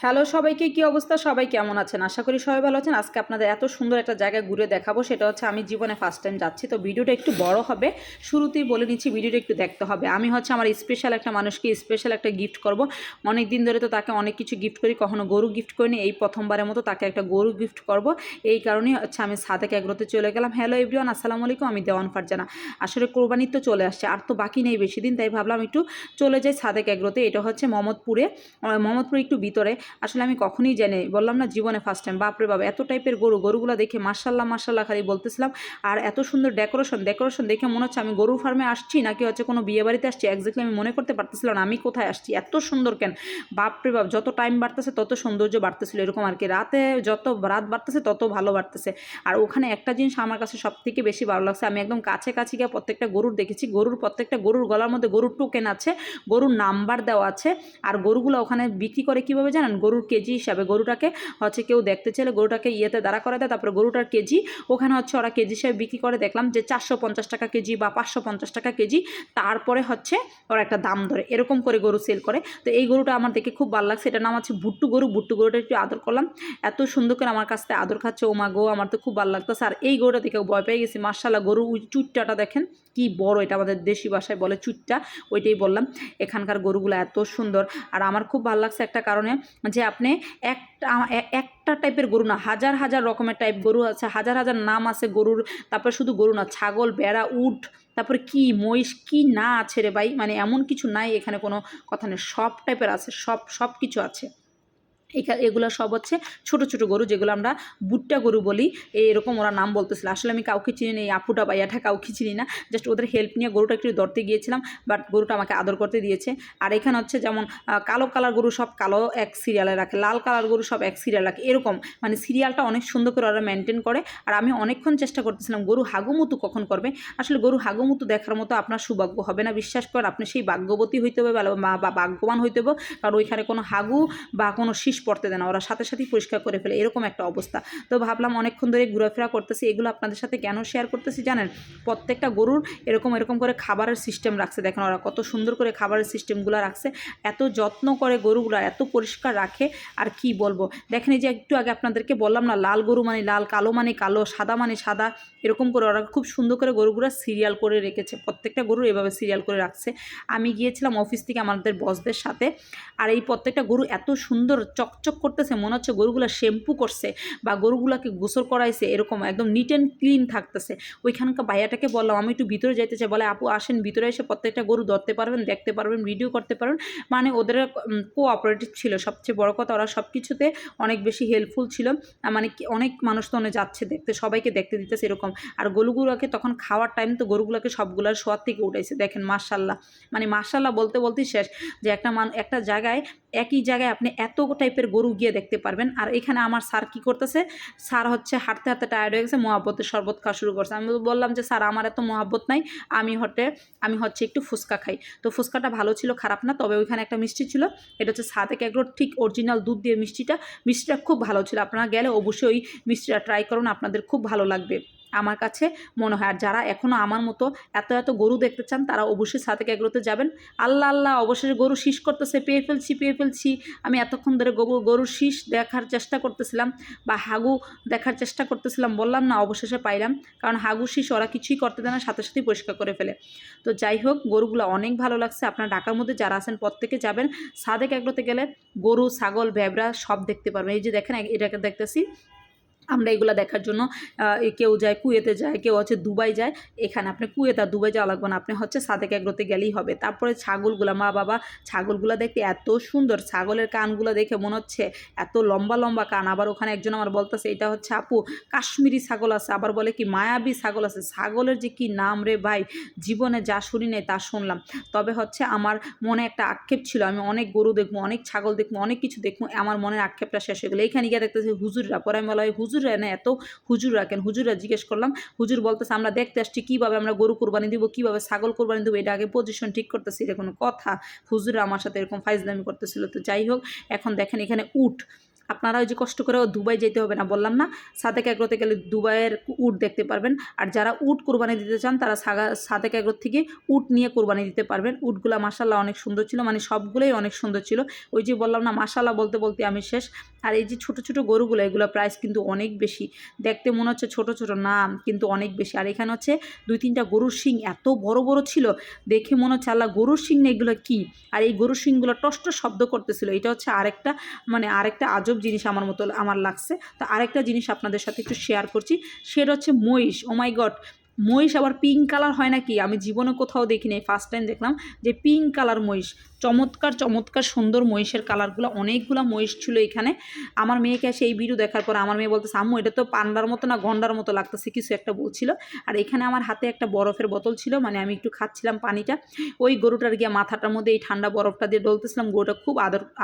Hello সবাইকে, কি অবস্থা? সবাই কেমন আছেন? আশা করি সবাই ভালো আছেন। আজকে আপনাদের এত সুন্দর একটা জায়গায় ঘুরে দেখাবো, সেটা হচ্ছে আমি জীবনে ফার্স্ট টাইম যাচ্ছি। তো ভিডিওটা একটু বড় হবে, শুরুতেই বলে নিচ্ছি ভিডিওটা একটু দেখতে হবে। আমি হচ্ছে আমার স্পেশাল একটা মানুষকে স্পেশাল একটা গিফট করব। অনেক দিন ধরে তো তাকে অনেক কিছু গিফট করি, কখনো গরু গিফট করিনি। এই প্রথমবারের মতো তাকে একটা গরু গিফট করব। এই কারণেই হচ্ছে আমি সাদেক এগ্রোতে চলে গেলাম। হ্যালো এভরিওয়ান, আসসালামু আলাইকুম। আমি দেওয়ান ফারজানা। আসলে কোরবানির তো চলে আসছে, আর তো বাকি নেই বেশি দিন, তাই ভাবলাম একটু চলে যাই সাদেক এগ্রোতে। এটা হচ্ছে মোহাম্মদপুরে একটু ভিতরে। আসলে আমি কখনই জানি, বললাম না জীবনে ফার্স্ট টাইম। বাপরে বাবা, এত টাইপের গরুগুলো দেখে মার্শাল্লাহ মার্শাল্লাহ খালি বলতেছিলাম। আর এত সুন্দর ডেকোরেশন দেখে মনে হচ্ছে আমি গরুর ফার্মে আসছি নাকি হচ্ছে কোনো বিয়ে বাড়িতে আসছি। এক্স্যাক্টলি আমি মনে করতে পারতেছিলাম না আমি কোথায় আসছি। এত সুন্দর কেন! বাপরে বাপ, যত টাইম বাড়তেছে তত সৌন্দর্য বাড়তেছিল, এরকম আর কি। যত রাত বাড়তেছে তত ভালো বাড়তেছে। আর ওখানে একটা জিনিস আমার কাছে সব থেকে বেশি ভালো লাগছে, আমি একদম কাছে কাছে গিয়ে প্রত্যেকটা গরুর দেখেছি। প্রত্যেকটা গরুর গলার মধ্যে গরুর টোকেন আছে, গরুর নাম্বার দেওয়া আছে। আর গরুগুলো ওখানে বিক্রি করে কীভাবে জানেন? গরুর কেজি হিসাবে। গরুটাকে হচ্ছে কেউ দেখতে চাইলে গরুটাকে দাঁড়া করে দেয়, তারপরে গরুটার কেজি ওখানে হচ্ছে ওরা কেজি হিসাবে বিক্রি করে। দেখলাম যে 450 টাকা কেজি বা 550 টাকা কেজি। তারপরে হচ্ছে ওরা একটা দাম ধরে, এরকম করে গরু সেল করে। তো এই গরুটা আমার দেখে খুব ভালো লাগছে। এটার নাম হচ্ছে ভুট্টু গরুটা একটু আদর করলাম। এত সুন্দর করে আমার কাছ থেকে আদর খাচ্ছে, ও মা গো, আমার তো খুব ভালো লাগতেছে। আর এই গরুটা দেখে ভয় পেয়ে গেছি। মার্শাল্লাহ, গরু চুটটাটা দেখেন কি বড়! এটা আমাদের দেশি ভাষায় বলে চুটটা, ওইটাই বললাম। এখানকার গরুগুলো এত সুন্দর। আর আমার খুব ভালো লাগছে একটা কারণে, যে আপনি একটা টাইপের গরু না, হাজার হাজার রকমের টাইপ গরু আছে, হাজার হাজার নাম আছে গরুর। তারপরে শুধু গরু না, ছাগল, ভেড়া, উট, তারপরে কি মহিষ, কি না আছে রে ভাই! মানে এমন কিছু নাই এখানে, কোনো কথা নেই। সব টাইপের আছে, সব কিছু আছে এগুলো সব হচ্ছে ছোট ছোট গরু, যেগুলো আমরা বুট্টা গরু বলি। এরকম ওরা নাম বলতেছিল। আসলে আমি কাউকে চিনি না, এই আপুটা ভাইয়াটা কাউকে চিনি না। জাস্ট ওদের হেল্প নিয়ে গরুটা একটু ধরতে গিয়েছিলাম, বাট গরুটা আমাকে আদর করতে দিয়েছে। আর এখানে হচ্ছে যেমন কালো কালার গরু সব কালো এক সিরিয়ালে রাখে, লাল কালার গরু সব এক সিরিয়াল রাখে, এরকম মানে সিরিয়ালটা অনেক সুন্দর করে ওরা মেনটেন করে। আর আমি অনেকক্ষণ চেষ্টা করতেছিলাম গরু হাগুমুতু কখন করবে। আসলে গরু হাগুমুতু দেখার মতো আপনার সৌভাগ্য হবে না, বিশ্বাস করেন। আপনি সেই ভাগ্যবতী হইতে হবে বা ভাগ্যবান হইতে হবে, কারণ ওইখানে কোনো হাগু বা কোনো শীষ পড়তে দেয় না, ওরা সাথে সাথেই পরিষ্কার করে ফেলে, এরকম একটা অবস্থা। তো ভাবলাম অনেকক্ষণ ধরে ঘোরাফেরা করতেছি, এগুলো আপনাদের সাথে কেন শেয়ার করতেছি জানেন? প্রত্যেকটা গরুর এরকম করে খাবারের সিস্টেম রাখছে। দেখেন ওরা কত সুন্দর করে খাবারের সিস্টেমগুলো রাখছে, এত যত্ন করে গরুগুলো, এত পরিষ্কার রাখে। আর কি বলবো, দেখেন এই যে একটু আগে আপনাদেরকে বললাম না, লাল গরু মানে লাল, কালো মানে কালো, সাদা মানে সাদা, এরকম করে ওরা খুব সুন্দর করে গরুগুলো সিরিয়াল করে রেখেছে। প্রত্যেকটা গরু এভাবে সিরিয়াল করে রাখছে। আমি গিয়েছিলাম অফিস থেকে আমাদের বসদের সাথে। আর এই প্রত্যেকটা গরু এত সুন্দর চকচক করতেছে, মনে হচ্ছে গরুগুলো শ্যাম্পু করছে বা গরুগুলোকে গোসল করাইছে, এরকম একদম নিট অ্যান্ড ক্লিন থাকতেছে। ওইখানকার ভাইয়াটাকে বললাম আমি একটু ভিতরে যাইতে চাই, বলে আপু আসেন ভিতরে, এসে প্রত্যেকটা গরু ধরতে পারবেন, দেখতে পারবেন, ভিডিও করতে পারবেন। মানে ওদের কোঅপারেটিভ ছিল, সবচেয়ে বড় কথা ওরা সব কিছুতে অনেক বেশি হেল্পফুল ছিল। মানে অনেক মানুষ তো অনেক যাচ্ছে দেখতে, সবাইকে দেখতে দিতেছে এরকম। আর গরুগুলোকে তখন খাওয়ার টাইম, তো গরুগুলোকে সবগুলোর শোয়ার থেকে উঠাইছে। দেখেন মাশাল্লাহ, মানে মাশাল্লাহ বলতে বলতেই শেষ, যে একটা জায়গায়, একই জায়গায় আপনি এত টাইপের গরু গিয়ে দেখতে পারবেন। আর এখানে আমার স্যার কি করতেছে, স্যার হচ্ছে হাঁটতে হাঁটতে টায়ার্ড হয়ে গেছে, মহাব্বতের শরবত খাওয়া শুরু করছে। আমি বললাম যে স্যার আমার এত মহাব্বত নাই, আমি হচ্ছে একটু ফুচকা খাই। তো ফুচকাটা ভালো ছিল, খারাপ না, তবে ওইখানে একটা মিষ্টি ছিল, এটা হচ্ছে সাদেক এগ্রোর ঠিক অরিজিনাল দুধ দিয়ে মিষ্টিটা খুব ভালো ছিল। আপনারা গেলে অবশ্যই ওই মিষ্টিটা ট্রাই করুন, আপনাদের খুব ভালো লাগবে আমার কাছে মনে হয়। আর যারা এখনও আমার মতো এত গরু দেখতে চান, তারা অবশ্যই সাদেক এগ্রোতে যাবেন। আল্লাহ আল্লাহ, অবশেষে গরু শীষ করতেছে, পেয়ে ফেলছি। আমি এতক্ষণ ধরে গরুর শীষ দেখার চেষ্টা করতেছিলাম বা হাগু দেখার চেষ্টা করতেছিলাম, বললাম না, অবশেষে পাইলাম। কারণ হাগু শীষ ওরা কিছুই করতে দেয় না, সাথে সাথেই পরিষ্কার করে ফেলে। তো যাই হোক, গরুগুলো অনেক ভালো লাগছে। আপনার ঢাকার মধ্যে যারা আছেন প্রত্যেকে যাবেন, সাদেক এগ্রোতে গেলে গরু, ছাগল, ভেবরা সব দেখতে পারবেন। এই যে দেখেন, এটাকে দেখতেছি আমরা, এগুলো দেখার জন্য কেউ যায় কুয়েতে যায়, কেউ হচ্ছে দুবাই যায়। এখানে আপনি কুয়েত আর দুবাই যাওয়া লাগবে না, আপনি হচ্ছে সাদেক এগ্রোতে গেলেই হবে। তারপরে ছাগলগুলো, মা বাবা, ছাগলগুলো দেখতে এত সুন্দর, ছাগলের কানগুলো দেখে মনে হচ্ছে এত লম্বা লম্বা কান। আবার ওখানে একজন আমার বলতেছে এটা হচ্ছে আপু কাশ্মীরি ছাগল আছে, আবার বলে কি মায়াবী ছাগল আছে। ছাগলের যে কি নাম রে ভাই, জীবনে যা শুনি নাই তা শুনলাম। তবে হচ্ছে আমার মনে একটা আক্ষেপ ছিল, আমি অনেক গরু দেখবো, অনেক ছাগল দেখবো, অনেক কিছু দেখবো, আমার মনের আক্ষেপটা শেষ হয়ে গেলো। এখানে গিয়ে দেখতেছি হুজুররা, পরে আমি বলা হয় হুজুররা না, এত হুজুর রাখেন। হুজুররা জিজ্ঞেস করলাম, হুজুর বলতেছে আমরা দেখতে আসছি কীভাবে আমরা গরু কোরবানি দিব, কীভাবে ছাগল কোরবানি দেবো, এটা আগে পজিশন ঠিক করতেছি। এটা কোনো কথা? হুজুররা আমার সাথে এরকম ফাইজলামি করতেছিল। তো যাই হোক, এখন দেখেন এখানে উট, আপনারা ওই যে কষ্ট করে দুবাই যেতে হবে না, বললাম না সাদেক এগ্রোতে গেলে দুবাইয়ের উট দেখতে পারবেন। আর যারা উট কোরবানি দিতে চান তারা সাদেক এগ্রো থেকে উট নিয়ে কোরবানি দিতে পারবেন। উটগুলা মাশাআল্লাহ অনেক সুন্দর ছিল, মানে সবগুলোই অনেক সুন্দর ছিল। ওই যে বললাম না মাশাআল্লাহ বলতে বলতে আমি শেষ। আর এই যে ছোট ছোট গরুগুলো, এগুলো প্রাইস কিন্তু অনেক বেশি, দেখতে মনে হচ্ছে ছোট ছোট, না কিন্তু অনেক বেশি। আর এখানে হচ্ছে 2-3টা গরুর শিং এত বড় বড় ছিল, দেখে মনে হচ্ছে আল্লাহ গরুর শিং না এগুলো কি। আর এই গরুর শিংগুলো টস টস শব্দ করতেছিল। এটা হচ্ছে আরেকটা মানে আরেকটা আজব জিনিস আমার লাগছে। তো আরেকটা জিনিস আপনাদের সাথে একটু শেয়ার করছি, সেটা হচ্ছে মহিষ। ও মাই গড, মহিষ আবার পিঙ্ক কালার হয় নাকি, আমি জীবনে কোথাও দেখিনি, ফার্স্ট টাইম দেখলাম যে পিঙ্ক কালার মহিষ। চমৎকার চমৎকার সুন্দর মহিষের কালারগুলো, অনেকগুলো মহিষ ছিল এখানে। আমার মেয়েকে এসে এই ভিডিও দেখার পর আমার মেয়ে বলতেছে আম্মু এটা তো পান্ডার মতো না গন্ডার মতো লাগতেছে, কিছু একটা বলছিল। আর এখানে আমার হাতে একটা বরফের বোতল ছিল, মানে আমি একটু খাচ্ছিলাম পানিটা। ওই গরুটার গিয়ে মাথাটার মধ্যে এই ঠান্ডা বরফটা দিয়ে ডলতেছিলাম। গরুটা খুব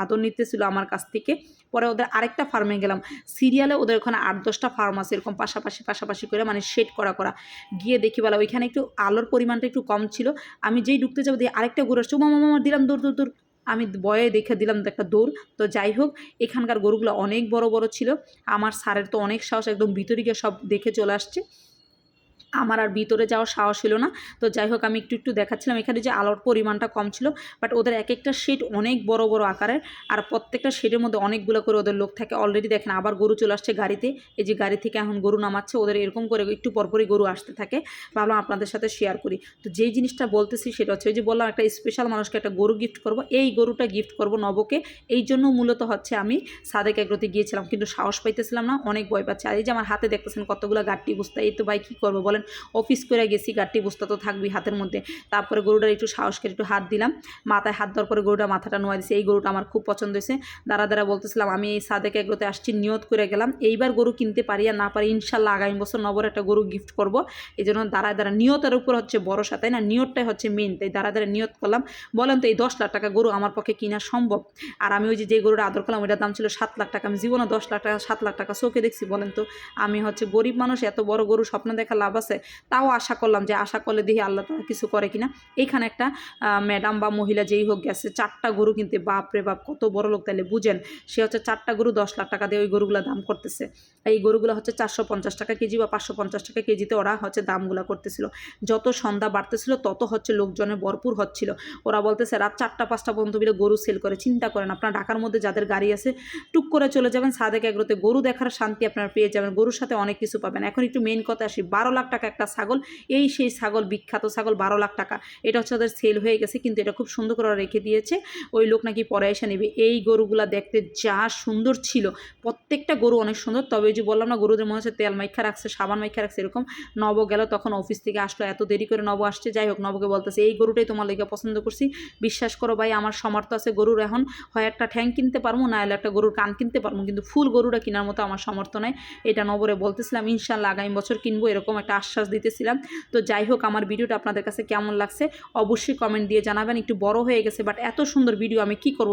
আদর নিতেছিল আমার কাছ থেকে। পরে ওদের আরেকটা ফার্মে গেলাম, সিরিয়ালে ওদের ওখানে 8-10টা ফার্ম আছে এরকম পাশাপাশি করে, মানে শেড করা। গিয়ে দেখি বলা ওইখানে একটু আলোর পরিমাণটা একটু কম ছিল। আমি যেই ঢুকতে যাবো দিয়ে আরেকটা গরু আসছে, মামা দিলাম দৌড়। আমি ভয়ে দেখে দিলাম একটা দৌড়। তো যাই হোক, এখানকার গরুগুলো অনেক বড় বড় ছিল। আমার স্যারের তো অনেক সাহস, একদম ভিতরে গিয়ে সব দেখে চলে আসছে। আমার আর ভিতরে যাওয়ার সাহস ছিল না। তো যাই হোক, আমি একটু দেখাচ্ছিলাম। এখানে যে আলোর পরিমাণটা কম ছিল, বাট ওদের এক একটা শেড অনেক বড় বড় আকারের। আর প্রত্যেকটা শেডের মধ্যে অনেকগুলো করে ওদের লোক থাকে। অলরেডি দেখেন আবার গরু চলে আসছে গাড়িতে। এই যে গাড়ি থেকে এখন গরু নামাচ্ছে, ওদের এরকম করে একটু পরপরই গরু আসতে থাকে। ভাবলাম আপনাদের সাথে শেয়ার করি। তো যেই জিনিসটা বলতেছি সেটা হচ্ছে, ওই যে বললাম একটা স্পেশাল মানুষকে একটা গরু গিফট করব, এই গরুটা গিফট করব নবকে। এই জন্য মূলত হচ্ছে আমি সাদেক এগ্রোতে গিয়েছিলাম, কিন্তু সাহস পাইতেছিলাম না, অনেক ভয় পাচ্ছি। আর এই যে আমার হাতে দেখতেছেন কতগুলো গাট্টি বস্তা, এই তো ভাই কী করবো বলেন, অফিস করে গেছি, গাট্টি বস্তা তো থাকবেই হাতের মধ্যে। তারপরে গরুটার একটু সাহস করে একটু হাত দিলাম, মাথায় হাত দেওয়ার পরে গরুটা মাথাটা নোয়া দিয়েছে। এই গরুটা আমার খুব পছন্দ হয়েছে। দাঁড়া বলতেছিলাম আমি এই সাদেক এগ্রোতে আসছি, নিয়ত করে গেলাম এইবার গরু কিনতে পারি আর না পারি ইনশাল্লাহ আগামী বছর নবর একটা গরু গিফট করব। এই জন্য দাঁড়া নিয়তের উপর হচ্ছে ভরসা, তাই না, নিয়তটাই হচ্ছে মেন। তাই দাঁড়া নিয়ত করলাম। বলেন তো এই 10 লাখ টাকা গরু আমার পক্ষে কিনা সম্ভব? আর আমি ওই যে গরুটা আদর করলাম ওইটার দাম ছিল 7 লাখ টাকা। আমি জীবনে 10 লাখ টাকা 7 লাখ টাকা চোখে দেখছি? বলেন তো, আমি হচ্ছে গরিব মানুষ, এত বড় গরু স্বপ্ন দেখা লাভ আছে? তাও আশা করলাম যে আশা করলে দেখি আল্লাহ তাআলা কিছু করে কিনা। এইখানে একটা ম্যাডাম বা মহিলা যেই হোক গেছে 4টা গরু কিনতে। বাপ রে বাপ, কত বড় লোক তাহলে বুঝেন। সে হচ্ছে 4টা গরু 10 লাখ টাকা দিয়ে ওই গরুগুলো দাম করতেছে। এই গরুগুলো হচ্ছে 450 টাকা কেজি বা 550 টাকা কেজিতে ওরা হচ্ছে দামগুলো করতেছিল। যত সন্ধ্যা বাড়তেছিল তত হচ্ছে লোকজনে ভরপুর হচ্ছিল। ওরা বলতেছে রাত 4টা-5টা পর্যন্ত মিলে গরু সেল করে। চিন্তা করেন, আপনার ঢাকার মধ্যে যাদের গাড়ি আছে টুক করে চলে যাবেন সাদেক এগ্রোতে, গরু দেখার শান্তি আপনারা পেয়ে যাবেন, গরুর সাথে অনেক কিছু পাবেন। এখন একটু মেইন কথা আসি, 12 লাখ টাকা একটা ছাগল, এই সেই ছাগল, বিখ্যাত ছাগল 12 লাখ টাকা। এটা হচ্ছে ওদের সেল হয়ে গেছে, কিন্তু এটা খুব সুন্দর করে রেখে দিয়েছে, ওই লোক নাকি পরে এসে নেবে। এই গরুগুলা দেখতে যা সুন্দর ছিল, প্রত্যেকটা গরু অনেক সুন্দর। তবে ওই যে বললাম না, গরুদের মনে হচ্ছে তেল মাইখা রাখছে, সাবান মাইখা রাখছে এরকম। নব গেল তখন অফিস থেকে আসলো, এত দেরি করে নব আসছে। যাই হোক, নবকে বলতেছে এই গরুটাই তোমার লেগে পছন্দ করছি, বিশ্বাস করো ভাই আমার সামর্থ্য আছে গরুর, এখন হয় একটা ঠ্যাং কিনতে পারবো না হলে একটা গরুর কান কিনতে পারবো, কিন্তু ফুল গরুটা কেনার মতো আমার সামর্থ্য নাই। এটা নবরে বলতেছিলাম, ইনশাল্লাহ আগামী বছর কিনবো, এরকম একটা আশ্বাস দিতেছিলাম। তো যাই হোক, আমার ভিডিওটা আপনাদের কাছে কেমন লাগছে অবশ্যই কমেন্ট দিয়ে জানাবেন। একটু বড় হয়ে গেছে, বাট এত সুন্দর ভিডিও আমি কি করব